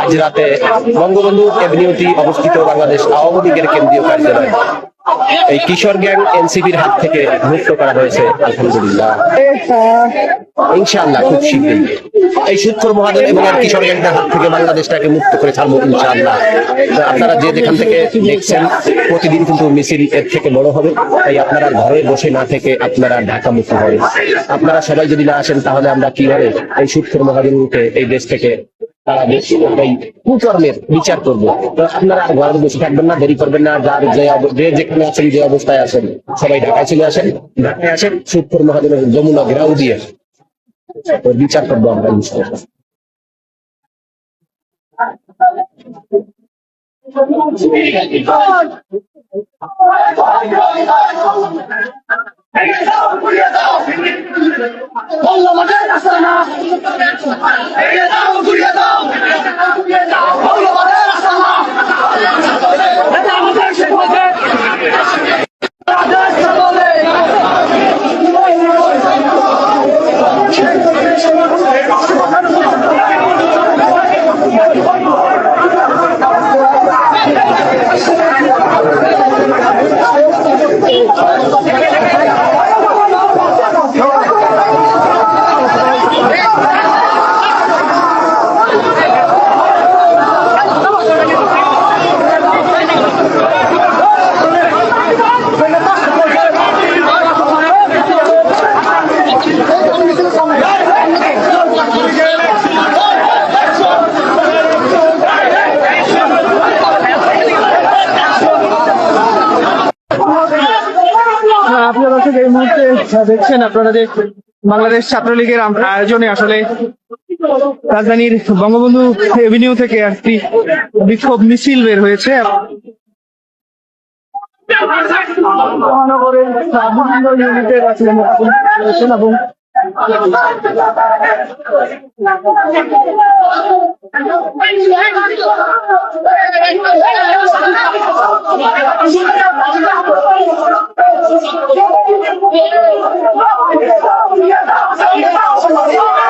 আজ রাতে বঙ্গবন্ধু এভিনিউটি অবস্থিত বাংলাদেশ আওয়ামী লীগের কেন্দ্রীয় কার্যালয় এই কিশোর গ্যাং এনসিপির হাত থেকে মুক্ত করা হয়েছে আলহামদুলিল্লাহ। ইনশাআল্লাহ খুব শীঘ্রই এই সুৎখোর মহাজন এবং এর কিশোর গ্যাংদের হাত থেকে বাংলাদেশটাকে মুক্ত করে ছাড়বো ইনশাআল্লাহ। আপনারা যে যেখান থেকে দেখছেন প্রতিদিন কিন্তু মিছিল এর থেকে বড় হবে, তাই আপনারা ঘরে বসে না থেকে আপনারা ঢাকা মুক্ত হবে। আপনারা সবাই যদি না আসেন তাহলে আমরা কিভাবে এই সুৎখোর মহাজনকে এই দেশ থেকে তারা কুকর্মের বিচার করবো। তো আপনারা ঘরে বসে থাকবেন না, দেরি করবেন না। যার যে যেখানে আছেন, যে অবস্থায় আছেন, সবাই ঢাকায় চলে আসেন। ঢাকায় আসেন, সুৎখোর মহাজনের যমুনা ঘেরাও দিয়ে বিচার করবো আমরা ইনশাআল্লাহ। আপনারা এই মুহূর্তে দেখছেন আপনারা যে বাংলাদেশ ছাত্রলীগের আয়োজনে আসলে রাজধানীর বঙ্গবন্ধু এভিনিউ থেকে একটি বিক্ষোভ মিছিল বের হয়েছে। মহানগরের বিভিন্ন ইউনিটের এবং Yeah.